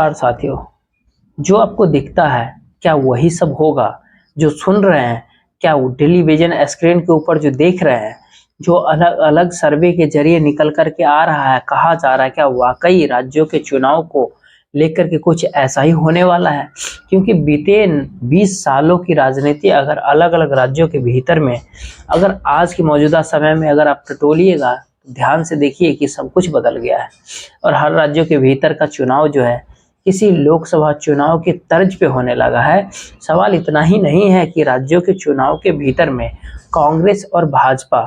नमस्कार साथियों। जो आपको दिखता है क्या वही सब होगा? जो सुन रहे हैं क्या वो टेलीविजन स्क्रीन के ऊपर जो देख रहे हैं, जो अलग अलग सर्वे के जरिए निकल कर के आ रहा है, कहा जा रहा है क्या वाकई राज्यों के चुनाव को लेकर के कुछ ऐसा ही होने वाला है? क्योंकि बीते 20 सालों की राजनीति अगर अलग अलग राज्यों के भीतर में, अगर आज के मौजूदा समय में अगर आप टटोलिएगा तो ध्यान से देखिए कि सब कुछ बदल गया है। और हर राज्यों के भीतर का चुनाव जो है किसी लोकसभा चुनाव की तर्ज पे होने लगा है। सवाल इतना ही नहीं है कि राज्यों के चुनाव के भीतर में कांग्रेस और भाजपा,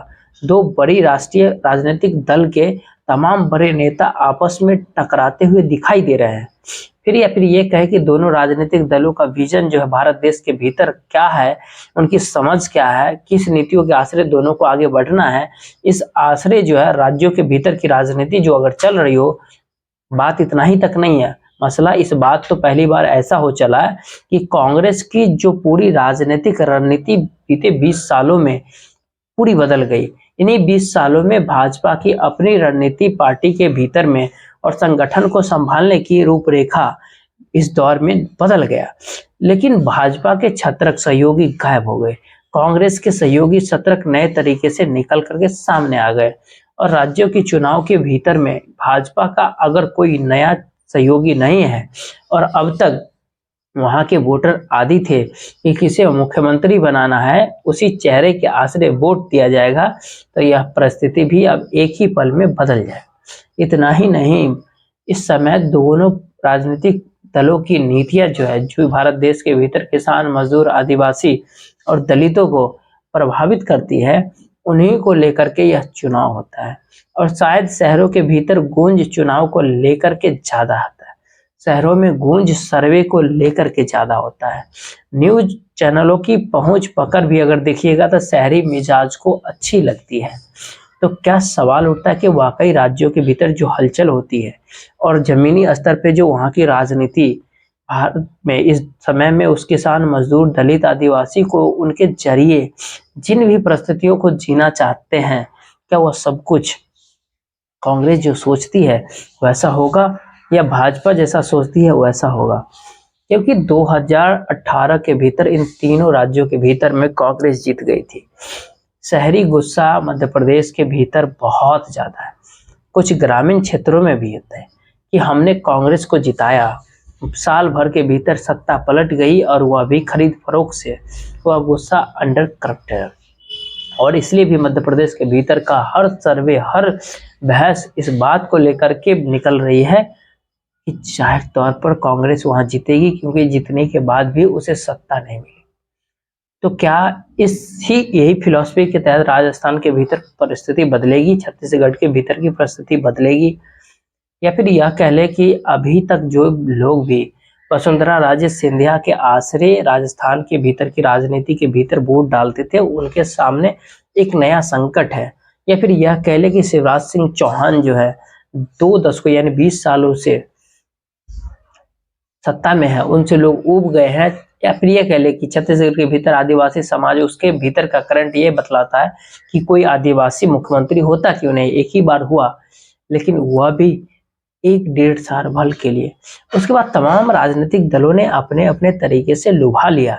दो बड़ी राष्ट्रीय राजनीतिक दल के तमाम बड़े नेता आपस में टकराते हुए दिखाई दे रहे हैं। फिर या फिर ये कहे कि दोनों राजनीतिक दलों का विजन जो है भारत देश के भीतर क्या है, उनकी समझ क्या है, किस नीतियों के आश्रय दोनों को आगे बढ़ना है, इस आश्रय जो है राज्यों के भीतर की राजनीति जो अगर चल रही हो। बात इतना ही तक नहीं है, मसला इस बात तो पहली बार ऐसा हो चला है कि कांग्रेस की जो पूरी राजनीतिक रणनीति बीते 20 सालों में पूरी बदल गई। इन्हीं 20 सालों में भाजपा की अपनी रणनीति पार्टी के भीतर में और संगठन को संभालने की रूपरेखा इस दौर में बदल गया। लेकिन भाजपा के छत्रक सहयोगी गायब हो गए, कांग्रेस के सहयोगी छत्रक नए तरीके से निकल करके सामने आ गए। और राज्यों के चुनाव के भीतर में भाजपा का अगर कोई नया सहयोगी नहीं है और अब तक वहां के वोटर आदि थे कि किसे मुख्यमंत्री बनाना है, उसी चेहरे के आश्रय वोट दिया जाएगा, तो यह परिस्थिति भी अब एक ही पल में बदल जाए। इतना ही नहीं, इस समय दोनों राजनीतिक दलों की नीतियां जो है, जो भारत देश के भीतर किसान, मजदूर, आदिवासी और दलितों को प्रभावित करती है, उन्हीं को लेकर के यह चुनाव होता है। और शायद शहरों के भीतर गूंज चुनाव को लेकर के ज्यादा आता है, शहरों में गूंज सर्वे को लेकर के ज्यादा होता है। न्यूज चैनलों की पहुंच पकड़ भी अगर देखिएगा तो शहरी मिजाज को अच्छी लगती है। तो क्या सवाल उठता है कि वाकई राज्यों के भीतर जो हलचल होती है और जमीनी स्तर पे जो वहाँ की राजनीति भारत में इस समय में उस किसान, मजदूर, दलित, आदिवासी को उनके जरिए जिन भी परिस्थितियों को जीना चाहते हैं, क्या वह सब कुछ कांग्रेस जो सोचती है वैसा होगा या भाजपा जैसा सोचती है वैसा होगा? क्योंकि 2018 के भीतर इन तीनों राज्यों के भीतर में कांग्रेस जीत गई थी। शहरी गुस्सा मध्य प्रदेश के भीतर बहुत ज्यादा है, कुछ ग्रामीण क्षेत्रों में भी होता है कि हमने कांग्रेस को जिताया, साल भर के भीतर सत्ता पलट गई और वह भी खरीद फरोख्त से, वह गुस्सा अंडर करप्टेड है। और इसलिए भी मध्य प्रदेश के भीतर का हर सर्वे, हर बहस इस बात को लेकर के निकल रही है कि जाहिर तौर पर कांग्रेस वहां जीतेगी, क्योंकि जीतने के बाद भी उसे सत्ता नहीं मिली। तो क्या यही फिलॉसफी के तहत राजस्थान के भीतर परिस्थिति बदलेगी, छत्तीसगढ़ के भीतर की परिस्थिति बदलेगी, या फिर यह कह ले कि अभी तक जो लोग भी वसुंधरा राजे सिंधिया के आश्रय राजस्थान के भीतर की राजनीति के भीतर वोट डालते थे, उनके सामने एक नया संकट है? या फिर यह कह ले कि शिवराज सिंह चौहान जो है 2 दशकों यानी 20 सालों से सत्ता में है, उनसे लोग ऊब गए हैं? या फिर यह कह ले कि छत्तीसगढ़ के भीतर आदिवासी समाज, उसके भीतर का करंट ये बतलाता है कि कोई आदिवासी मुख्यमंत्री होता क्यों नहीं, एक ही बार हुआ, लेकिन वह भी 1-1.5 साल भर के लिए। उसके बाद तमाम राजनीतिक दलों ने अपने अपने तरीके से लुभा लिया।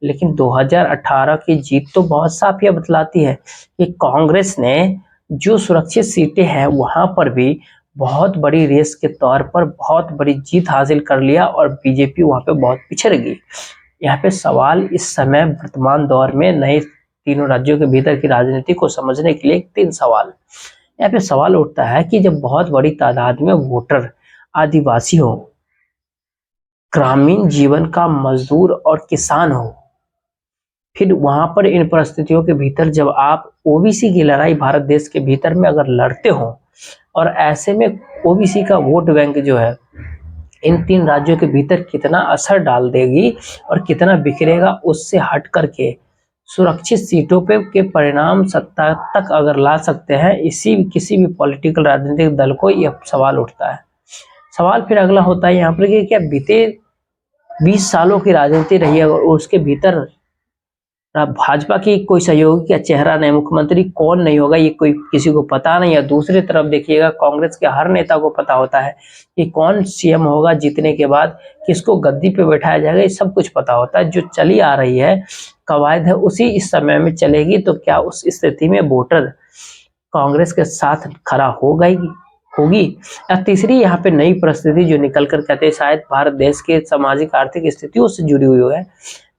लेकिन 2018 की जीत तो बहुत साफ यह बतलाती है कि कांग्रेस ने जो सुरक्षित सीटें हैं वहां पर भी बहुत बड़ी रेस के तौर पर बहुत बड़ी जीत हासिल कर लिया और बीजेपी वहां पे बहुत पिछड़ गई। यहाँ पे सवाल इस समय वर्तमान दौर में नए तीनों राज्यों के भीतर की राजनीति को समझने के लिए 3 सवाल यहाँ पे सवाल उठता है कि जब बहुत बड़ी तादाद में वोटर आदिवासी हो, ग्रामीण जीवन का मजदूर और किसान हो, फिर वहां पर इन परिस्थितियों के भीतर जब आप ओबीसी की लड़ाई भारत देश के भीतर में अगर लड़ते हो, और ऐसे में ओबीसी का वोट बैंक जो है इन 3 राज्यों के भीतर कितना असर डाल देगी और कितना बिखरेगा, उससे हट करके सुरक्षित सीटों पे के परिणाम सत्ता तक अगर ला सकते हैं इसी किसी भी पॉलिटिकल राजनीतिक दल को, यह सवाल उठता है। सवाल फिर अगला होता है यहाँ पर कि क्या बीते 20 सालों की राजनीति रही है और उसके भीतर भाजपा की कोई सहयोगी का चेहरा नहीं, मुख्यमंत्री कौन नहीं होगा ये कोई किसी को पता नहीं है। दूसरी तरफ देखिएगा कांग्रेस के हर नेता को पता होता है कि कौन सीएम होगा, जीतने के बाद किसको गद्दी पे बैठाया जाएगा, ये सब कुछ पता होता है। जो चली आ रही है कवायद है उसी इस समय में चलेगी, तो क्या उस स्थिति में वोटर कांग्रेस के साथ खड़ा हो गई होगी? या तीसरी यहाँ पे नई परिस्थिति जो निकल कर कहते हैं शायद भारत देश के सामाजिक आर्थिक स्थितियों से जुड़ी हुई है,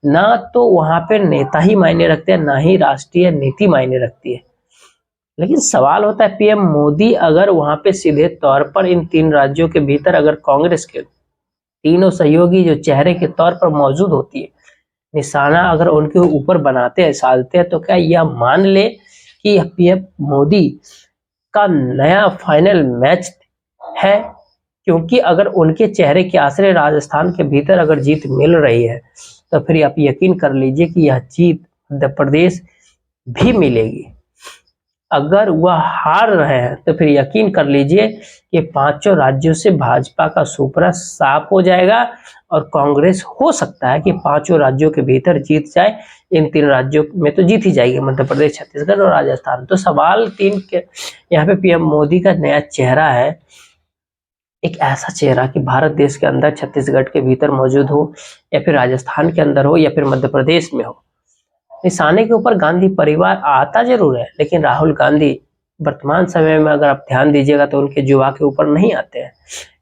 ना तो वहां पे नेता ही मायने रखते हैं, ना ही राष्ट्रीय नीति मायने रखती है। लेकिन सवाल होता है पीएम मोदी अगर वहां पे सीधे तौर पर इन 3 राज्यों के भीतर अगर कांग्रेस के तीनों सहयोगी जो चेहरे के तौर पर मौजूद होती है, निशाना अगर उनके ऊपर बनाते हैं, साधते हैं, तो क्या यह मान ले कि यह पीएम मोदी का नया फाइनल मैच है? क्योंकि अगर उनके चेहरे के आसरे राजस्थान के भीतर अगर जीत मिल रही है, तो फिर आप यकीन कर लीजिए कि यह जीत मध्य प्रदेश भी मिलेगी। अगर वह हार रहे हैं तो फिर यकीन कर लीजिए कि 5 राज्यों से भाजपा का सुपड़ा साफ हो जाएगा और कांग्रेस हो सकता है कि 5 राज्यों के भीतर जीत जाए। इन 3 राज्यों में तो जीत ही जाएगी, मध्य प्रदेश, छत्तीसगढ़ और राजस्थान। तो सवाल 3 के यहाँ पे पीएम मोदी का नया चेहरा है, एक ऐसा चेहरा कि भारत देश के अंदर छत्तीसगढ़ के भीतर मौजूद हो, या फिर राजस्थान के अंदर हो, या फिर मध्य प्रदेश में हो। निशाने के ऊपर गांधी परिवार आता जरूर है, लेकिन राहुल गांधी वर्तमान समय में अगर आप ध्यान दीजिएगा तो उनके युवा के ऊपर नहीं आते हैं।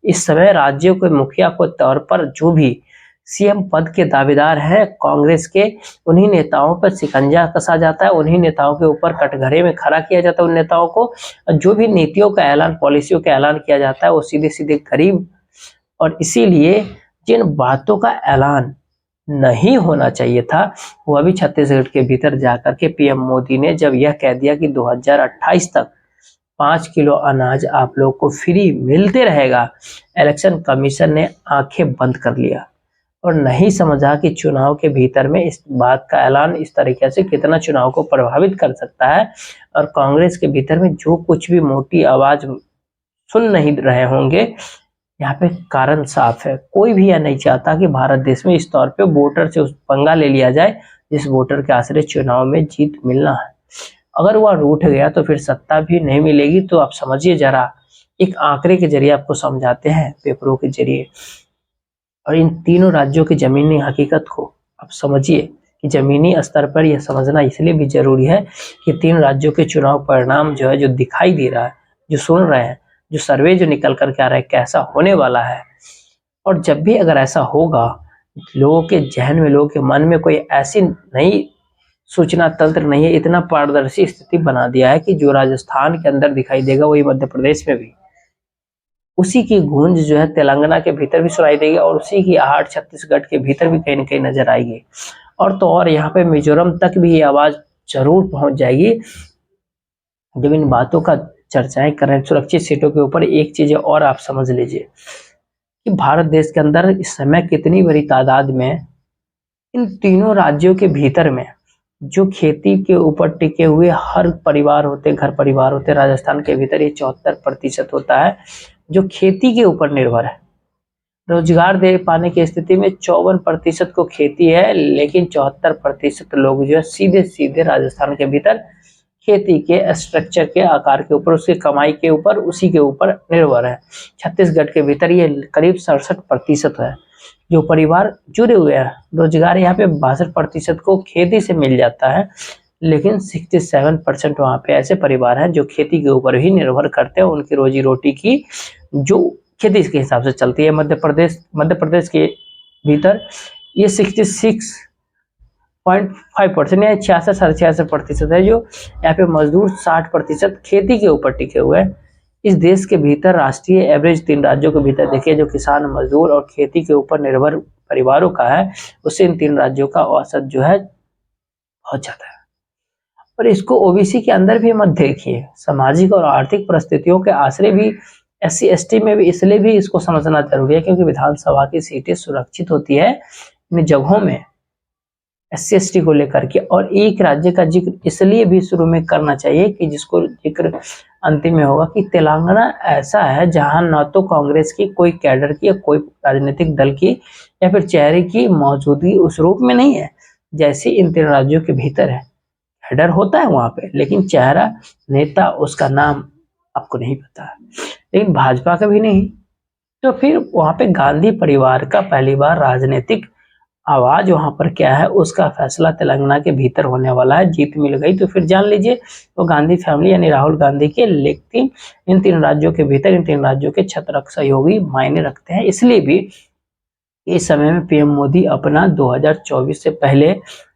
इस समय राज्यों के मुखिया के तौर पर जो भी सीएम पद के दावेदार हैं कांग्रेस के, उन्हीं नेताओं पर शिकंजा कसा जाता है, उन्हीं नेताओं के ऊपर कटघरे में खड़ा किया जाता है उन नेताओं को। जो भी नीतियों का ऐलान, पॉलिसियों का ऐलान किया जाता है वो सीधे सीधे गरीब, और इसीलिए जिन बातों का ऐलान नहीं होना चाहिए था वह भी छत्तीसगढ़ के भीतर जाकर के पीएम मोदी ने जब यह कह दिया कि 2028 तक 5 किलो अनाज आप लोग को फ्री मिलते रहेगा, इलेक्शन कमीशन ने आंखें बंद कर लिया और नहीं समझा कि चुनाव के भीतर में इस बात का ऐलान इस तरीके से कितना चुनाव को प्रभावित कर सकता है। और कांग्रेस के भीतर में जो कुछ भी मोटी आवाज सुन नहीं रहे होंगे, यहाँ पे कारण साफ है। कोई भी यह नहीं चाहता कि भारत देश में इस तौर पे वोटर से उस पंगा ले लिया जाए जिस वोटर के आश्रय चुनाव में जीत मिलना है। अगर वह रूठ गया तो फिर सत्ता भी नहीं मिलेगी। तो आप समझिए जरा, एक आंकड़े के जरिए आपको समझाते हैं, पेपरों के जरिए, और इन तीनों राज्यों की जमीनी हकीकत को आप समझिए कि जमीनी स्तर पर यह समझना इसलिए भी जरूरी है कि 3 राज्यों के चुनाव परिणाम जो है, जो दिखाई दे रहा है, जो सुन रहे हैं, जो सर्वे जो निकल करके आ रहा है, कैसा होने वाला है। और जब भी अगर ऐसा होगा, लोगों के जहन में, लोगों के मन में कोई ऐसी नई सूचना तंत्र नहीं है, इतना पारदर्शी स्थिति बना दिया है कि जो राजस्थान के अंदर दिखाई देगा वही मध्य प्रदेश में भी, उसी की गूंज जो है तेलंगाना के भीतर भी सुनाई देगी, और उसी की आहट छत्तीसगढ़ के भीतर भी कहीं न कहीं नजर आएगी। और तो और यहाँ पे मिजोरम तक भी ये आवाज जरूर पहुंच जाएगी। जब इन बातों का चर्चाएं कर रहे हैं सुरक्षित सीटों के ऊपर, एक चीज और आप समझ लीजिए कि भारत देश के अंदर इस समय कितनी बड़ी तादाद में इन तीनों राज्यों के भीतर में जो खेती के ऊपर टिके हुए हर परिवार होते, घर परिवार होते, राजस्थान के भीतर ये 74% होता है जो खेती के ऊपर निर्भर है। रोजगार दे पाने की स्थिति में 54% को खेती है, लेकिन 74% लोग जो है सीधे सीधे राजस्थान के भीतर खेती के स्ट्रक्चर के आकार के ऊपर, उसकी कमाई के ऊपर, उसी के ऊपर निर्भर है। छत्तीसगढ़ के भीतर ये करीब 67% है जो परिवार जुड़े हुए हैं। रोजगार यहाँ पे 62% को खेती से मिल जाता है, लेकिन 67% वहाँ पे ऐसे परिवार हैं जो खेती के ऊपर ही निर्भर करते हैं। उनकी रोजी रोटी की जो खेती के हिसाब से चलती है। मध्य प्रदेश के भीतर ये 66.5% या 66-66.5% है जो यहाँ पे मजदूर 60% खेती के ऊपर टिके हुए हैं। इस देश के भीतर राष्ट्रीय एवरेज 3 राज्यों के भीतर देखिए जो किसान, मजदूर और खेती के ऊपर निर्भर परिवारों का है, उससे इन 3 राज्यों का औसत जो है बहुत ज्यादा है। और इसको ओबीसी के अंदर भी मत देखिए, सामाजिक और आर्थिक परिस्थितियों के आश्रय भी SC ST में भी इसलिए भी इसको समझना जरूरी है क्योंकि विधानसभा की सीटें सुरक्षित होती है इन जगहों में SC ST को लेकर के। और एक राज्य का जिक्र इसलिए भी शुरू में करना चाहिए कि जिसको जिक्र अंतिम में होगा कि तेलंगाना ऐसा है जहां न तो कांग्रेस की कोई कैडर की या कोई राजनीतिक दल की या फिर चेहरे की मौजूदगी उस रूप में नहीं है, जैसे इन 3 राज्यों के भीतर है, हेडर होता है वहां पे, लेकिन चेहरा, नेता, उसका नाम आपको नहीं पता है, लेकिन भाजपा का भी नहीं। तो फिर वहां पे गांधी परिवार का पहली बार राजनीतिक आवाज वहां पर क्या है, उसका फैसला तेलंगाना के भीतर होने वाला है। जीत मिल गई तो फिर जान लीजिए वो गांधी फैमिली यानी राहुल गांधी के, लेकिन इन 3 राज्यों के भीतर इन 3 राज्यों के छत्रक सहयोगी मायने रखते हैं। इसलिए भी इस समय में पीएम मोदी अपना 2024 से पहले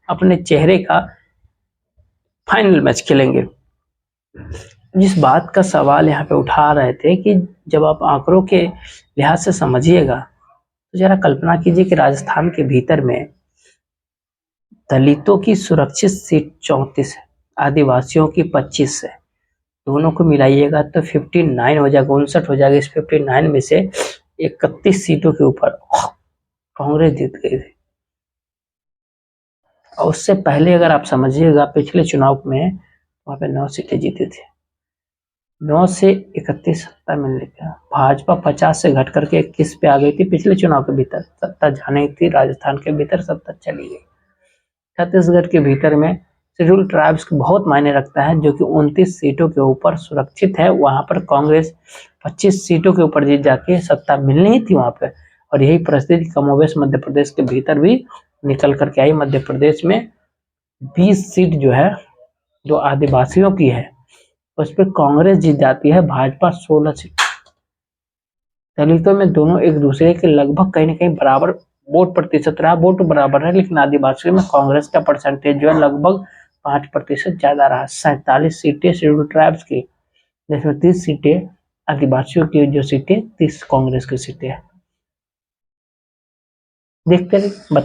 अपने चेहरे का फाइनल मैच खेलेंगे। जिस बात का सवाल यहाँ पे उठा रहे थे कि जब आप आंकड़ों के लिहाज से समझिएगा तो जरा कल्पना कीजिए कि राजस्थान के भीतर में दलितों की सुरक्षित सीट 34 है, आदिवासियों की 25 है, दोनों को मिलाइएगा तो 59 हो जाएगा, 59 हो जाएगा। इस 59 में से 31 सीटों के ऊपर कांग्रेस जीत गई थी। और उससे पहले अगर आप समझिएगा पिछले चुनाव में वहां पे 9 सीटें जीती थी। 9 से 31 सत्ता मिलने का भाजपा 50 से घट करके 21 पे आ गई थी। पिछले चुनाव के भीतर सत्ता जाने थी, राजस्थान के भीतर सत्ता चली गई। छत्तीसगढ़ के भीतर में शेड्यूल ट्राइब्स को बहुत मायने रखता है, जो कि 29 सीटों के ऊपर सुरक्षित है। वहां पर कांग्रेस 25 सीटों के ऊपर जीत जाके सत्ता मिलनी ही थी वहां पर, और यही परिस्थिति कमोबेश मध्य प्रदेश के भीतर भी निकल करके आई। मध्य प्रदेश में 20 सीट जो है, जो आदिवासियों की है, उस पर कांग्रेस जीत जाती है, भाजपा 16 सीट। दलितों में दोनों एक दूसरे के लगभग कहीं ना कहीं बराबर वोट प्रतिशत रहा, वोट बराबर है, लेकिन आदिवासियों में कांग्रेस का परसेंटेज जो है लगभग 5% ज्यादा रहा। 47 सीटें शेड्यूल ट्राइब्स की, जिसमें 30 सीटें आदिवासियों की, जो सीटें 30 कांग्रेस की सीटें हैं। देखते रहे।